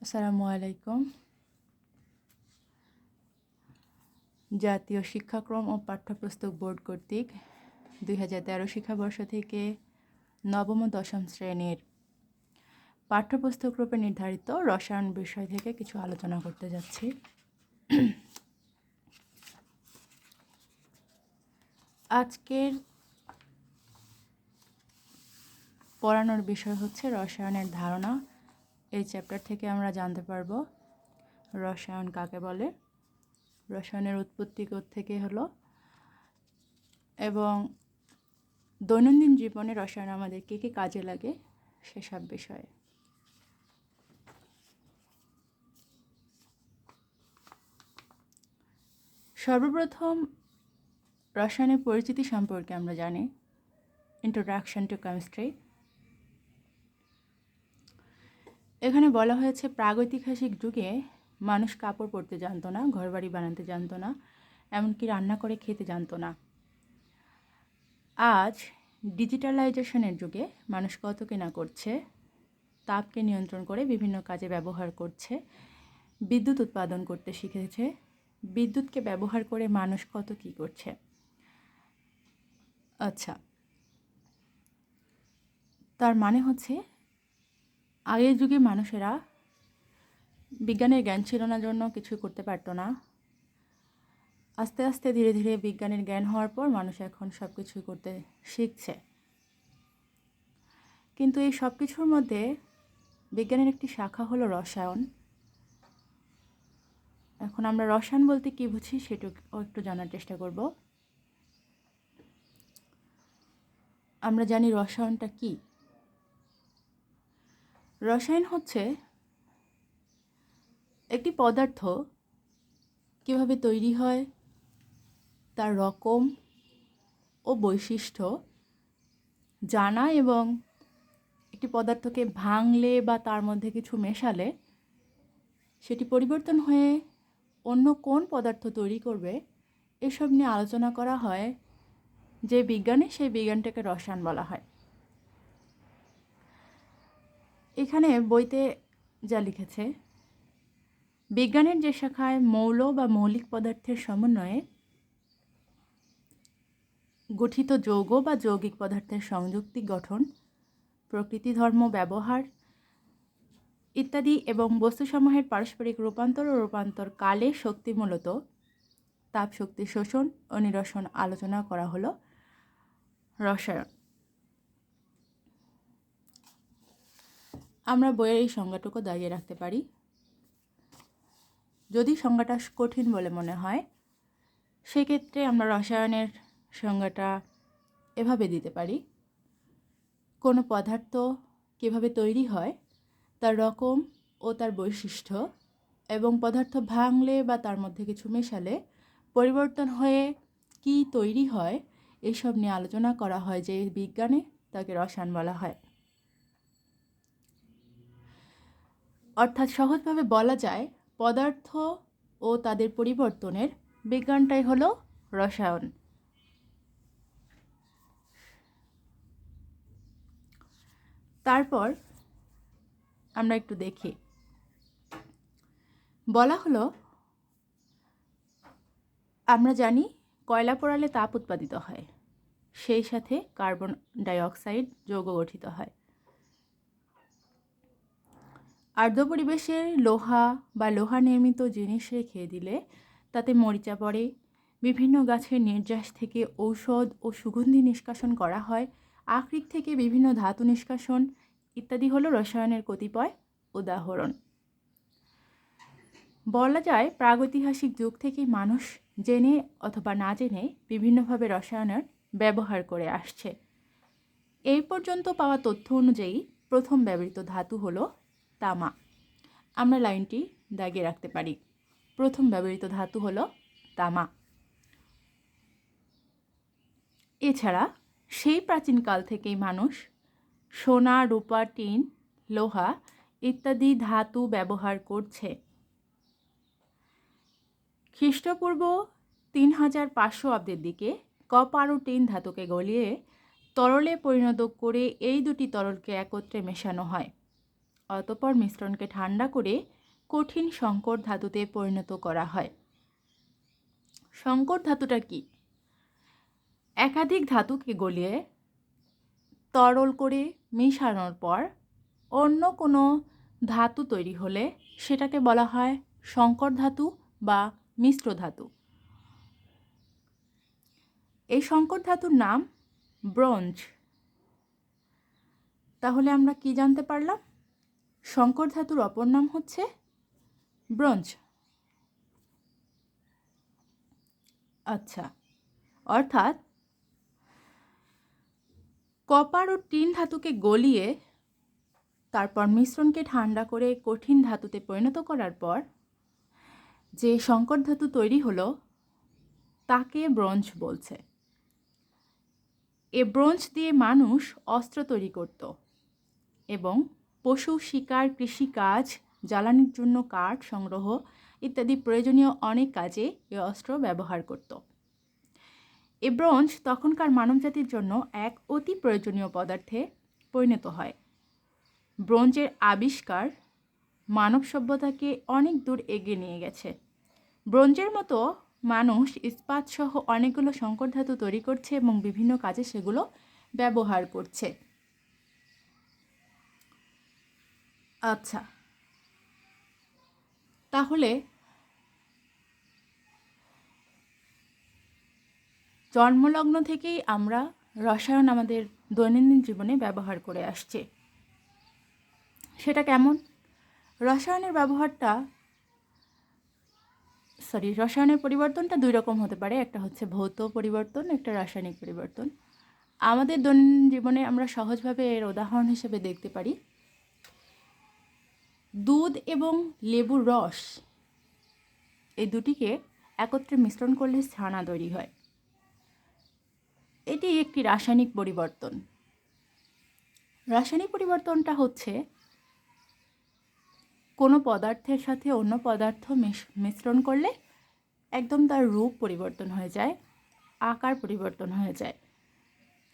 আসসালামু আলাইকুম। জাতীয় শিক্ষাক্রম ও পাঠ্যপুস্তক বোর্ড কর্তৃক 2013 শিক্ষাবর্ষ থেকে নবম ও দশম শ্রেণীর পাঠ্যপুস্তক রূপে নির্ধারিত রসায়ন বিষয় থেকে কিছু আলোচনা করতে যাচ্ছি। আজকের পড়ানোর বিষয় হচ্ছে রসায়নের ধারণা। এই চ্যাপ্টার থেকে আমরা জানতে পারবো রসায়ন কাকে বলে, রসায়নের উৎপত্তি থেকে হলো, এবং দৈনন্দিন জীবনে রসায়ন আমাদের কী কী কাজে লাগে সেসব বিষয়ে। সর্বপ্রথম রসায়নের পরিচিতি সম্পর্কে আমরা জানি। Introduction to chemistry. এখানে বলা হয়েছে প্রাগৈতিহাসিক যুগে মানুষ কাপড় পরতে জানতো না, ঘরবাড়ি বানাতে জানতো না, এমনকি রান্না করে খেতে জানতো না। আজ ডিজিটালাইজেশনের যুগে মানুষ কত কিনা করছে, তাপকে নিয়ন্ত্রণ করে বিভিন্ন কাজে ব্যবহার করছে, বিদ্যুৎ উৎপাদন করতে শিখেছে, বিদ্যুৎকে ব্যবহার করে মানুষ কত কী করছে। আচ্ছা, তার মানে হচ্ছে আগের যুগে মানুষেরা বিজ্ঞানের জ্ঞান ছিল না জন্য কিছু করতে পারতো না। আস্তে আস্তে ধীরে ধীরে বিজ্ঞানের জ্ঞান হওয়ার পর মানুষ এখন সব কিছুই করতে শিখছে। কিন্তু এই সব কিছুর মধ্যে বিজ্ঞানের একটি শাখা হলো রসায়ন। এখন আমরা রসায়ন বলতে কী বুঝি সেটাও একটু জানার চেষ্টা করব। আমরা জানি রসায়নটা কি। রসায়ন হচ্ছে একটি পদার্থ কিভাবে তৈরি হয়, তার রকম ও বৈশিষ্ট্য জানা, এবং একটি পদার্থকে ভাঙলে বা তার মধ্যে কিছু মেশালে সেটি পরিবর্তন হয়ে অন্য কোন পদার্থ তৈরি করবে, এসব নিয়ে আলোচনা করা হয়। যে বিজ্ঞানে, সেই বিজ্ঞানটাকে রসায়ন বলা হয়। এখানে বইতে যা লিখেছে, বিজ্ঞানের যে শাখায় মৌল বা মৌলিক পদার্থের সমন্বয়ে গঠিত যৌগ বা যৌগিক পদার্থের সংযুক্তি গঠন, প্রকৃতি ধর্ম ব্যবহার ইত্যাদি এবং বস্তুসমূহের পারস্পরিক রূপান্তর ও রূপান্তর কালে শক্তি, মূলত তাপ শক্তি শোষণ ও নিরসন আলোচনা করা হলো রসায়ন। আমরা বইয়ের এই সংজ্ঞাটুকু দাঁড়িয়ে রাখতে পারি। যদি সংজ্ঞাটা কঠিন বলে মনে হয়, সেক্ষেত্রে আমরা রসায়নের সংজ্ঞাটা এভাবে দিতে পারি: কোনো পদার্থ কীভাবে তৈরি হয়, তার রকম ও তার বৈশিষ্ট্য, এবং পদার্থ ভাঙলে বা তার মধ্যে কিছু মেশালে পরিবর্তন হয়ে কি তৈরি হয়, এসব নিয়ে আলোচনা করা হয়। যে বিজ্ঞানে তাকে রসায়ন বলা হয়। অর্থাৎ সহজভাবে বলা যায়, পদার্থ ও তাদের পরিবর্তনের বিজ্ঞানটাই হলো রসায়ন। তারপর আমরা একটু দেখি। বলা হলো, আমরা জানি কয়লা পোড়ালে তাপ উৎপাদিত হয়, সেই সাথে কার্বন ডাইঅক্সাইড যৌগ গঠিত হয়। আর্দ্র পরিবেশের লোহা বা লোহা নির্মিত জিনিস রেখে দিলে তাতে মরিচা পড়ে, বিভিন্ন গাছের নির্যাস থেকে ঔষধ ও সুগন্ধি নিষ্কাশন করা হয়, আকরিক থেকে বিভিন্ন ধাতু নিষ্কাশন ইত্যাদি হলো রসায়নের কতিপয় উদাহরণ। বলা যায়, প্রাগৈতিহাসিক যুগ থেকেই মানুষ জেনে অথবা না জেনে বিভিন্নভাবে রসায়নের ব্যবহার করে আসছে। এই পর্যন্ত পাওয়া তথ্য অনুযায়ী প্রথম ব্যবহৃত ধাতু হলো তামা। আমরা লাইনটি দাগিয়ে রাখতে পারি। প্রথম ব্যবহৃত ধাতু হলো তামা। এছাড়া সেই প্রাচীনকাল থেকেই মানুষ সোনা, রূপা, টিন, লোহা ইত্যাদি ধাতু ব্যবহার করছে। খ্রিস্টপূর্ব 3500 অব্দের দিকে কপার ও টিন ধাতুকে গলিয়ে তরলে পরিণত করে এই দুটি তরলকে একত্রে মেশানো হয়। অতঃপর মিশ্রণকে ঠান্ডা করে কঠিন সংকর ধাতুতে পরিণত করা হয়। সংকর ধাতুটা কি? একাধিক ধাতুকে গলিয়ে তরল করে মিশানোর পর অন্য কোনো ধাতু তৈরি হলে সেটাকে বলা হয় সংকর ধাতু বা মিশ্র ধাতু। এই সংকর ধাতুর নাম ব্রোঞ্জ। তাহলে আমরা কি জানতে পারলাম? সংকর ধাতুর অপর নাম হচ্ছে ব্রোঞ্জ। আচ্ছা, অর্থাৎ কপার ও টিন ধাতুকে গলিয়ে তারপর মিশ্রণকে ঠান্ডা করে কঠিন ধাতুতে পরিণত করার পর যে সংকর ধাতু তৈরি হলো তাকে ব্রোঞ্জ বলছে। এ ব্রোঞ্জ দিয়ে মানুষ অস্ত্র তৈরি করত এবং পশু শিকার, কৃষিকাজ, জ্বালানির জন্য কাঠ সংগ্রহ ইত্যাদি প্রয়োজনীয় অনেক কাজে এ অস্ত্র ব্যবহার করত। এ ব্রোঞ্জ তখনকার মানবজাতির জন্য এক অতি প্রয়োজনীয় পদার্থে পরিণত হয়। ব্রোঞ্জের আবিষ্কার মানব সভ্যতাকে অনেক দূর এগিয়ে নিয়ে গেছে। ব্রোঞ্জের মতো মানুষ ইস্পাত সহ অনেকগুলো সংকর ধাতু তৈরি করছে এবং বিভিন্ন কাজে সেগুলো ব্যবহার করছে। আচ্ছা, তাহলে জন্মলগ্ন থেকেই আমরা রসায়ন আমাদের দৈনন্দিন জীবনে ব্যবহার করে আসছি। সেটা কেমন? রসায়নের পরিবর্তনটা দুই রকম হতে পারে। একটা হচ্ছে ভৌত পরিবর্তন, একটা রাসায়নিক পরিবর্তন। আমাদের দৈনন্দিন জীবনে আমরা সহজভাবে এর উদাহরণ হিসেবে দেখতে পারি দুধ এবং লেবুর রস, এই দুটিকে একত্রে মিশ্রণ করলে ছানা তৈরি হয়। এটি একটি রাসায়নিক পরিবর্তন। রাসায়নিক পরিবর্তনটা হচ্ছে কোনো পদার্থের সাথে অন্য পদার্থ মিশ্রণ করলে একদম তার রূপ পরিবর্তন হয়ে যায়, আকার পরিবর্তন হয়ে যায়।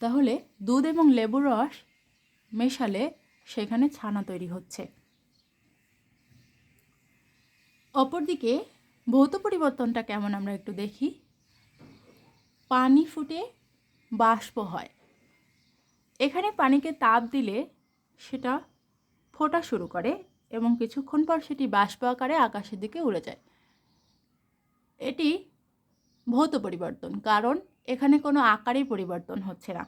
তাহলে দুধ এবং লেবুর রস মেশালে সেখানে ছানা তৈরি হচ্ছে। অপরদিকে ভৌত পরিবর্তনটা কেমন আমরা একটু দেখি। পানি ফুটে বাষ্প হয়। এখানে পানিকে তাপ দিলে সেটা ফোটা শুরু করে এবং কিছুক্ষণ পর সেটি বাষ্প আকারে আকাশের দিকে উড়ে যায়। এটি ভৌত পরিবর্তন, কারণ এখানে কোনো আকারের পরিবর্তন হচ্ছে না।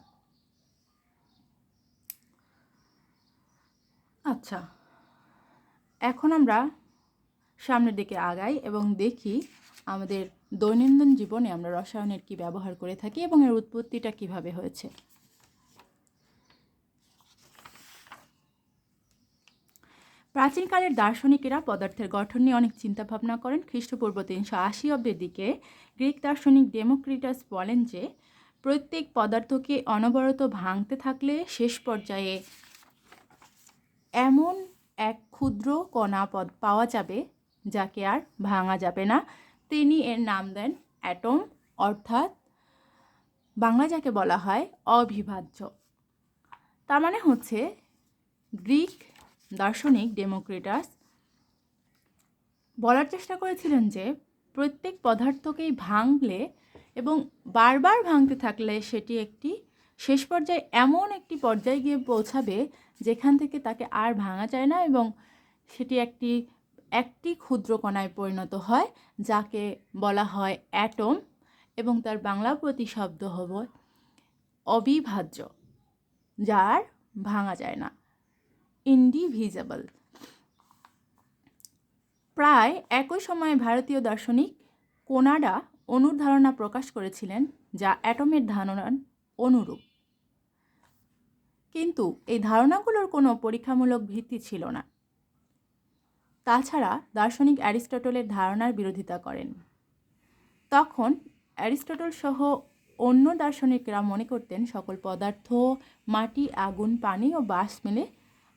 আচ্ছা, এখন আমরা সামনের দিকে আগাই এবং দেখি আমাদের দৈনন্দিন জীবনে আমরা রসায়নের কি ব্যবহার করে থাকি এবং এর উৎপত্তিটা কিভাবে হয়েছে। প্রাচীনকালের দার্শনিকেরা পদার্থের গঠন নিয়ে অনেক চিন্তা ভাবনা করেন। খ্রিস্টপূর্ব 380 অব্দের দিকে গ্রিক দার্শনিক ডেমোক্রিটাস বলেন যে প্রত্যেক পদার্থকে অনবরত ভাঙতে থাকলে শেষ পর্যায়ে এমন এক ক্ষুদ্র কণা পাওয়া যাবে যাকে আর ভাঙা যাবে না। তিনি এর নাম দেন অ্যাটম, অর্থাৎ বাংলা যাকে বলা হয় অবিভাজ্য। তার মানে হচ্ছে গ্রিক দার্শনিক ডেমোক্রিটাস বলার চেষ্টা করেছিলেন যে প্রত্যেক পদার্থকেই ভাঙলে এবং বারবার ভাঙতে থাকলে সেটি একটি শেষ পর্যায়ে এমন একটি পর্যায়ে গিয়ে পৌঁছাবে যেখান থেকে তাকে আর ভাঙা যায় না এবং সেটি একটি ক্ষুদ্র কণায় পরিণত হয় যাকে বলা হয় অ্যাটম এবং তার বাংলা প্রতিশব্দ হবে অবিভাজ্য, যার ভাঙা যায় না, ইনডিভিজিবল। প্রায় একই সময়ে ভারতীয় দার্শনিক কোনাডা অণুর ধারণা প্রকাশ করেছিলেন যা অ্যাটমের ধারণার অনুরূপ, কিন্তু এই ধারণাগুলোর কোনো পরীক্ষামূলক ভিত্তি ছিল না। তাছাড়া দার্শনিক অ্যারিস্টটলের ধারণার বিরোধিতা করেন। তখন অ্যারিস্টটল সহ অন্য দার্শনিকরা মনে করতেন সকল পদার্থ মাটি, আগুন, পানি ও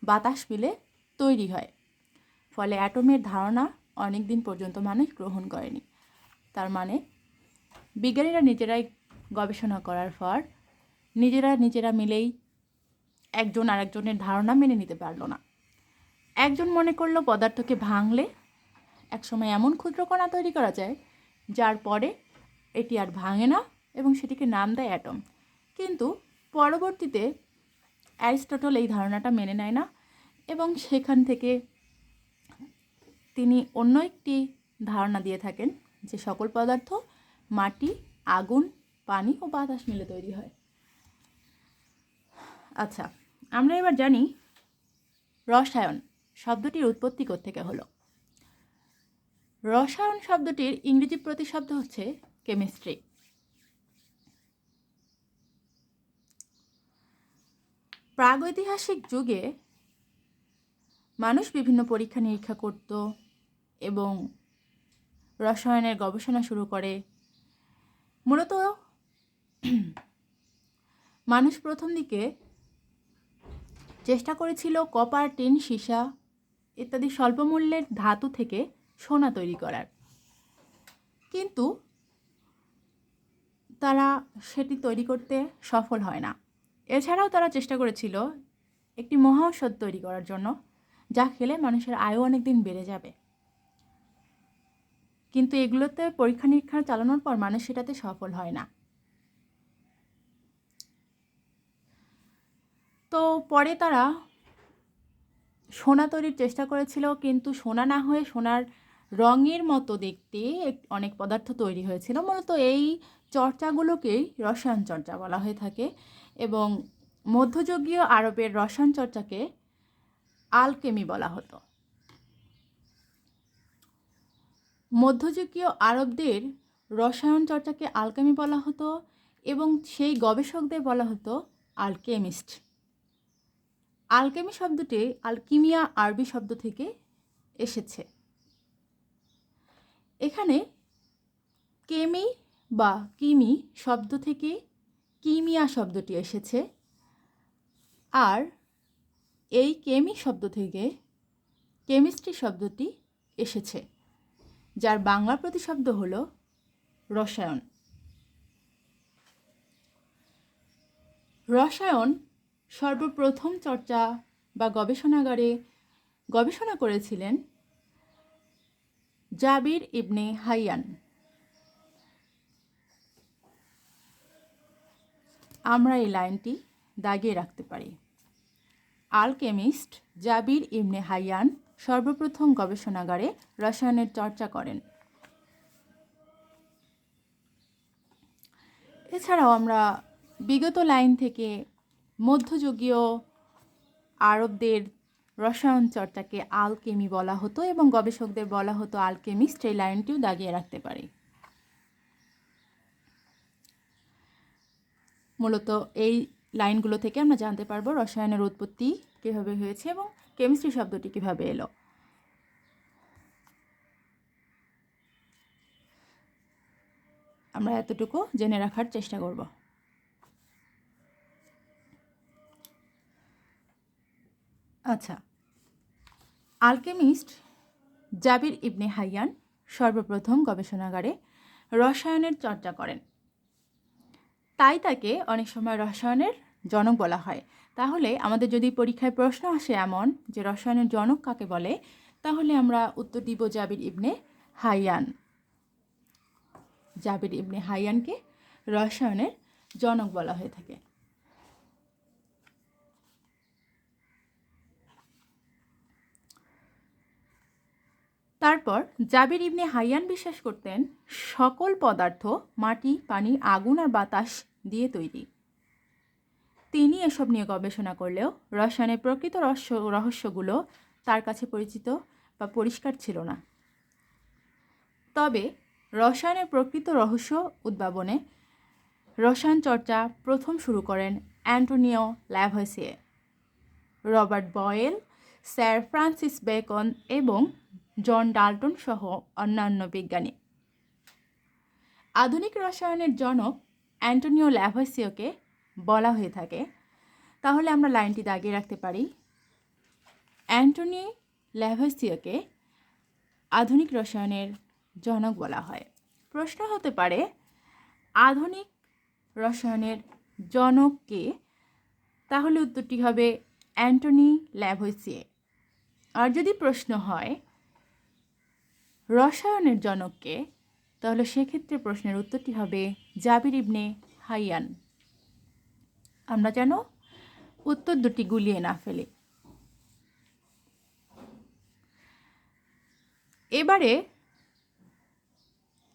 বাতাস মিলে তৈরি হয়, ফলে অ্যাটমের ধারণা অনেক দিন পর্যন্ত মানুষ গ্রহণ করেনি। তার মানে বিজ্ঞানীরা নিজেরাই গবেষণা করার পর নিজেরা মিলেই একজন আরেকজনের ধারণা মেনে নিতে পারল না। একজন মনে করলো পদার্থকে ভাঙলে একসময় এমন ক্ষুদ্র কণা তৈরি করা যায় যার পরে এটি আর ভাঙে না এবং সেটিকে নাম দেয় অ্যাটম। কিন্তু পরবর্তীতে অ্যারিস্টটল এই ধারণাটা মেনে নেয় না এবং সেখান থেকে তিনি অন্য একটি ধারণা দিয়ে থাকেন যে সকল পদার্থ মাটি, আগুন, পানি ও বাতাস মিলে তৈরি হয়। আচ্ছা, আমরা এবার জানি রসায়ন শব্দটির উৎপত্তি কোত্থেকে হলো। রসায়ন শব্দটির ইংরেজি প্রতিশব্দ হচ্ছে কেমিস্ট্রি। প্রাগৈতিহাসিক যুগে মানুষ বিভিন্ন পরীক্ষা নিরীক্ষা করত এবং রসায়নের গবেষণা শুরু করে। মূলত মানুষ প্রথম দিকে চেষ্টা করেছিল কপার, টিন, সীসা ইত্যাদি স্বল্পমূল্যের ধাতু থেকে সোনা তৈরি করার, কিন্তু তারা সেটি তৈরি করতে সফল হয় না। এছাড়াও তারা চেষ্টা করেছিল একটি মহা ঔষধ তৈরি করার জন্য, যা খেলে মানুষের আয়ু অনেক দিন বেড়ে যাবে, কিন্তু এগুলোতে পরীক্ষা নিরীক্ষা চালানোর পর মানুষ সেটাতে সফল হয় না। তো পরে তারা সোনা তৈরির চেষ্টা করেছিল, কিন্তু সোনা না হয়ে সোনার রঙের মতো দেখতে অনেক পদার্থ তৈরি হয়েছিল। মূলত এই চর্চাগুলোকেই রসায়ন চর্চা বলা হয়ে থাকে এবং মধ্যযুগীয় আরবের রসায়ন চর্চাকে আলকেমি বলা হতো। মধ্যযুগীয় আরবদের রসায়ন চর্চাকে আলকেমি বলা হতো এবং সেই গবেষকদের বলা হতো আলকেমিস্ট। আলকেমি শব্দটি আলকিমিয়া আরবি শব্দ থেকে এসেছে। এখানে কেমি বা কিমি শব্দ থেকে কিমিয়া শব্দটি এসেছে, আর এই কেমি শব্দ থেকে কেমিস্ট্রি শব্দটি এসেছে, যার বাংলা প্রতিশব্দ হল রসায়ন। রসায়ন সর্বপ্রথম চর্চা বা গবেষণাগারে গবেষণা করেছিলেন জাবির ইবনে হাইয়ান। আমরা এই লাইনটি দাগিয়ে রাখতে পারি। আলকেমিস্ট জাবির ইবনে হাইয়ান সর্বপ্রথম গবেষণাগারে রসায়নের চর্চা করেন। এছাড়াও আমরা বিগত লাইন থেকে মধ্যযুগীয় আরবদের রসায়ন চর্চাকে আলকেমি বলা হতো এবং গবেষকদের বলা হতো আলকেমিস্ট, এই লাইনটিও দাগিয়ে রাখতে পারি। মূলত এই লাইনগুলো থেকে আমরা জানতে পারবো রসায়নের উৎপত্তি কীভাবে হয়েছে এবং কেমিস্ট্রি শব্দটি কীভাবে এলো। আমরা এতটুকু জেনে রাখার চেষ্টা করব। আচ্ছা, আলকেমিস্ট জাবির ইবনে হাইয়ান সর্বপ্রথম গবেষণাগারে রসায়নের চর্চা করেন, তাই তাকে অনেক সময় রসায়নের জনক বলা হয়। তাহলে আমাদের যদি পরীক্ষায় প্রশ্ন আসে এমন যে রসায়নের জনক কাকে বলে, তাহলে আমরা উত্তর দিব জাবির ইবনে হাইয়ান। জাবির ইবনে হাইয়ানকে রসায়নের জনক বলা হয়ে থাকে। তারপর জাবির ইবনে হাইয়ান বিশ্বাস করতেন সকল পদার্থ মাটি, পানি, আগুন আর বাতাস দিয়ে তৈরি। তিনি এসব নিয়ে গবেষণা করলেও রসায়নের প্রকৃত রহস্যগুলো তার কাছে পরিচিত বা পরিষ্কার ছিল না। তবে রসায়নের প্রকৃত রহস্য উদ্ভাবনে রসায়ন চর্চা প্রথম শুরু করেন Antonio Lavoisier, Robert Boyle, Sir Francis Bacon এবং জন ডাল্টন সহ অন্যান্য বিজ্ঞানী। আধুনিক রসায়নের জনক অ্যান্টোনিও ল্যাভয়েসিওকে বলা হয়ে থাকে। তাহলে আমরা লাইনটি দাগিয়ে রাখতে পারি। অ্যান্টোনিও ল্যাভয়েসিওকে আধুনিক রসায়নের জনক বলা হয়। প্রশ্ন হতে পারে আধুনিক রসায়নের জনক কে? তাহলে উত্তরটি হবে অ্যান্টোনি ল্যাভয়েসিয়ে। আর যদি প্রশ্ন হয় রসায়নের জনককে, তাহলে সেক্ষেত্রে প্রশ্নের উত্তরটি হবে জাবির ইবনে হাইয়ান। আমরা যেন উত্তর দুটি গুলিয়ে না ফেলি। এবারে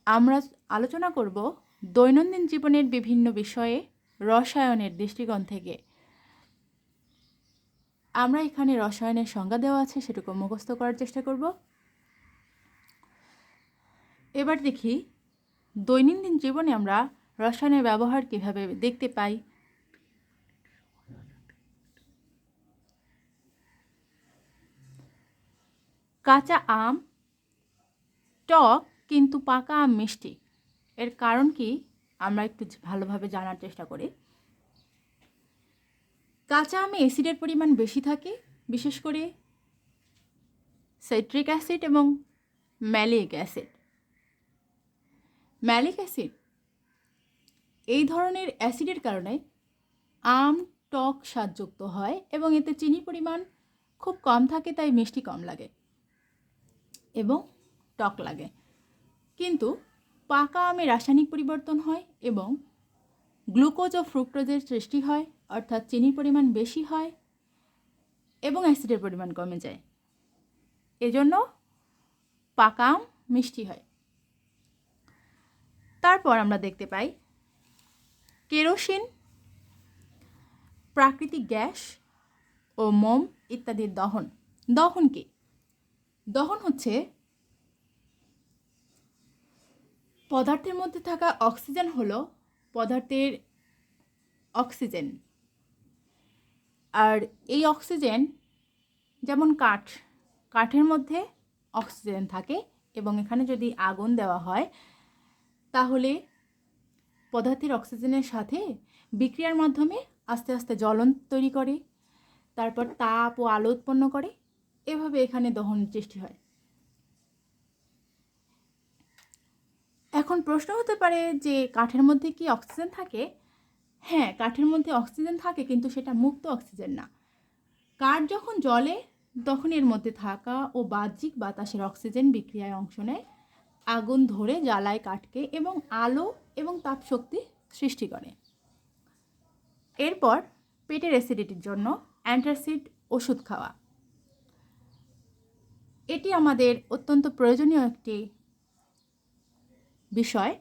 আমরা আলোচনা করব দৈনন্দিন জীবনের বিভিন্ন বিষয়ে রসায়নের দৃষ্টিকোণ থেকে। আমরা এখানে রসায়নের সংজ্ঞা দেওয়া আছে, সেটুকু মুখস্থ করার চেষ্টা করব। এবার দেখি দৈনন্দিন জীবনে আমরা রসায়নের ব্যবহার কিভাবে দেখতে পাই। কাঁচা আম টক কিন্তু পাকা আম মিষ্টি, এর কারণ কি আমরা একটু ভালোভাবে জানার চেষ্টা করি। কাঁচা আমে অ্যাসিডের পরিমাণ বেশি থাকে, বিশেষ করে সাইট্রিক অ্যাসিড এবং ম্যালিক অ্যাসিড। ম্যালিক অ্যাসিড এই ধরনের অ্যাসিডের কারণে আম টক স্বাদযুক্ত হয় এবং এতে চিনির পরিমাণ খুব কম থাকে, তাই মিষ্টি কম লাগে এবং টক লাগে। কিন্তু পাকা আমে রাসায়নিক পরিবর্তন হয় এবং গ্লুকোজ ও ফ্রুক্টোজের সৃষ্টি হয়, অর্থাৎ চিনির পরিমাণ বেশি হয় এবং অ্যাসিডের পরিমাণ কমে যায়। এজন্য পাকা আম মিষ্টি হয়। তারপর আমরা দেখতে পাই কেরোসিন, প্রাকৃতিক গ্যাস ও মোম ইত্যাদির দহন। দহন কি? দহন হচ্ছে পদার্থের মধ্যে থাকা অক্সিজেন হলো পদার্থের অক্সিজেন, আর এই অক্সিজেন যেমন কাঠের মধ্যে অক্সিজেন থাকে এবং এখানে যদি আগুন দেওয়া হয় তাহলে পদার্থের অক্সিজেনের সাথে বিক্রিয়ার মাধ্যমে আস্তে আস্তে জ্বলন তৈরি করে, তারপর তাপ ও আলো উৎপন্ন করে, এভাবে এখানে দহন সৃষ্টি হয়। এখন প্রশ্ন হতে পারে যে কাঠের মধ্যে কি অক্সিজেন থাকে? হ্যাঁ, কাঠের মধ্যে অক্সিজেন থাকে, কিন্তু সেটা মুক্ত অক্সিজেন না। কাঠ যখন জ্বলে তখন এর মধ্যে থাকা ও বাহ্যিক বাতাসের অক্সিজেন বিক্রিয়ায় অংশ নেয়, আগুন ধরে জ্বালায় কাঠকে এবং আলো এবং তাপ শক্তি সৃষ্টি করে। এরপর পেটের অ্যাসিডিটির জন্য অ্যান্টাসিড ওষুধ খাওয়া, এটি আমাদের অত্যন্ত প্রয়োজনীয় একটি বিষয়।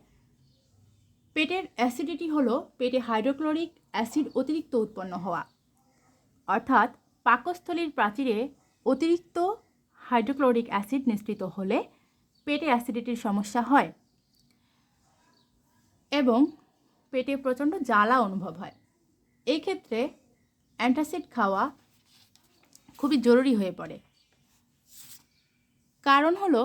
পেটের অ্যাসিডিটি হলো পেটে হাইড্রোক্লোরিক অ্যাসিড অতিরিক্ত উৎপন্ন হওয়া, অর্থাৎ পাকস্থলীর প্রাচীরে অতিরিক্ত হাইড্রোক্লোরিক অ্যাসিড নিঃসৃত হলে পেটে অ্যাসিডিটির সমস্যা হয় এবং পেটে প্রচণ্ড জ্বালা অনুভব হয়। এই ক্ষেত্রে অ্যান্টাসিড খাওয়া খুবই জরুরি হয়ে পড়ে। কারণ হলো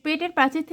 পেটের প্রাচীর